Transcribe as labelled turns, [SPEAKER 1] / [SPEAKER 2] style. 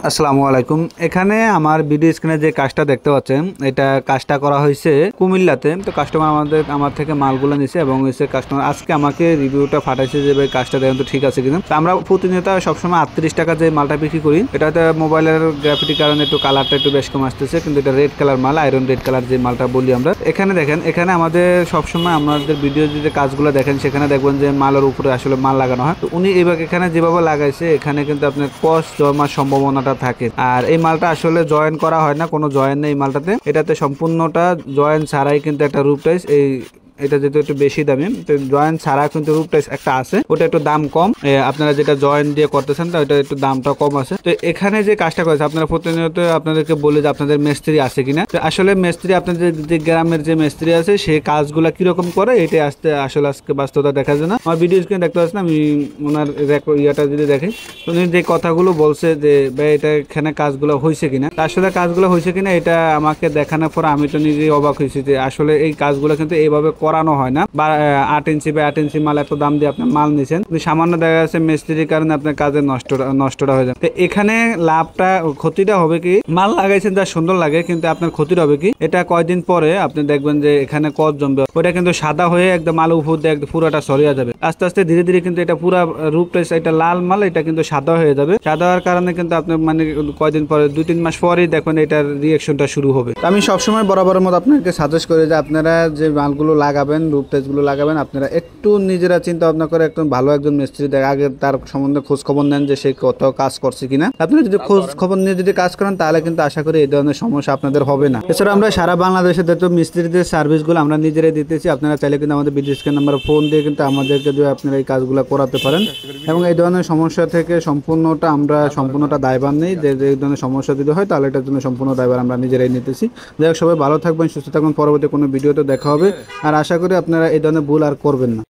[SPEAKER 1] আসসালামু আলাইকুম। এখানে আমার ভিডিও স্ক্রিনে যে কাজটা দেখতে পাচ্ছেন, এটা কাজটা করা হয়েছে কুমিল্লাতে। তো কাস্টমার আমার থেকে মালগুলো নিছে এবং হচ্ছে কাস্টমার আজকে আমাকে রিভিউটা পাঠাইছে যে ভাই কাজটা দেখেন তো ঠিক আছে কিনা। তো আমরা প্রতিনিয়ত সবসময় 38 টাকা যে মালটা বিক্রি করি, এটাতে মোবাইলের গ্রাফিটির কারণে একটু কালারটা একটু বেশ কম আসতেছে, কিন্তু এটা রেড কালার মাল, আয়রন রেড কালার যে মালটা বলি আমরা। এখানে দেখেন, এখানে আমাদের সবসময় আমাদের ভিডিও যে কাজগুলো দেখেন সেখানে দেখবেন যে মালের উপরে আসলে মাল লাগানো হয়। তো উনি এবার এখানে যেভাবে লাগাইছে, এখানে কিন্তু আপনার কস জমার সম্ভাবনাটা থাকে। আর এই মালটা আসলে জয়েন করা হয় না, কোনো জয়েন নেই মালটাতে। এটাতে সম্পূর্ণটা জয়েন ছাড়াই কিন্তু একটা রূপ টাইস এই এটা যেহেতু একটু বেশি দামি, তো জয়েন্ট ছাড়া কিন্তু রূপ টাইস একটা আছে, ওটা একটু দাম কম। আপনারা যেটা জয়েন্ট দিয়ে করতেছেন তো ওটা একটু দামটা কম আছে। তো এখানে যে কাজটা করেছে, আপনারা প্রতিনিয়ত আপনাদেরকে বলে যে আপনাদের মিস্ত্রি আছে কিনা। তো আসলে মিস্ত্রি, আপনাদের যে গ্রামের যে মিস্ত্রি আছে সেই কাজগুলো কিরকম করে এটা আসলে আজকে বাস্তবতা দেখার জন্য আমার ভিডিও স্ক্রিনে দেখতে পাচ্ছেন। আমি ওনার ইয়াটা যদি দেখি, উনি যে কথাগুলো বলছে যে ভাই এটা এখানে কাজগুলো হয়েছে কিনা, আসলে কাজগুলো হয়েছে কিনা এটা আমাকে দেখানোর পর আমি তো নিজেই অবাক হয়েছি যে আসলে এই কাজগুলো কিন্তু এইভাবে করানো হয় না। বা 8 ইঞ্চি বা 8 ইঞ্চি মাল এত দাম দিয়ে আপনি মাল নিছেন, সামান্য দেখা যাচ্ছে মিস্ত্রির কারণে আপনার কাজের নষ্টটা হয়ে যায়। তো এখানে লাভটা, ক্ষতিটা হবে কি, মাল লাগাইছেন যা সুন্দর লাগে, কিন্তু আপনার ক্ষতিটা হবে কি, এটা কয়দিন পরে আপনি দেখবেন যে এখানে কস জমবে, ওটা কিন্তু সাদা হয়ে একদম আলু উপর দিয়ে একদম পুরোটা সরিয়ে যাবে। আস্তে আস্তে ধীরে ধীরে কিন্তু এটা পুরো রূপটা, এটা লাল মাল, এটা কিন্তু সাদা হয়ে যাবে। সাদা হওয়ার কারণে কিন্তু আপনার মানে কয়দিন পরে, 2-3 মাস পরেই দেখবেন এটার রিয়েকশনটা শুরু হবে। আমি সবসময় বরাবরের মতো আপনাকে সাজেস্ট করি যে আপনারা যে মালগুলো লাগাবেন, রূপ টাইসগুলো লাগাবেন, আপনারা একটু নিজেরা চিন্তা ভাবনা করে একদম ভালো একজন মিস্ত্রি দেখে আগে তার সম্বন্ধে খোঁজ খবর নেন যে সে কত কাজ করছে কিনা। আপনারা যদি খোঁজ খবর নিয়ে যদি কাজ করেন তাহলে কিন্তু আশা করি এই ধরনের সমস্যা আপনাদের হবে না। এছাড়া আমরা সারা বাংলাদেশে যেহেতু মিস্ত্রিদের সার্ভিসগুলো আমরা নিজেরাই দিতেছি, আপনারা চাইলে কিন্তু আমাদের বিদ্যুৎ নাম্বার ফোন দিয়ে কিন্তু আমাদেরকে দিয়ে আপনারা এই কাজগুলো করাতে পারেন। এবং এই ধরনের সমস্যা থেকে সম্পূর্ণটা দায়ভার নেই। যে এই ধরনের সমস্যা যদি হয় তাহলে এটার জন্য সম্পূর্ণ দায়ভার আমরা নিজেরাই নিতেছি। যাই হোক, সবাই ভালো থাকবেন, সুস্থ থাকবেন। পরবর্তী কোনো ভিডিওতে দেখা হবে, আর আশা করি আপনারা এই ধরনের ভুল আর করবেন না।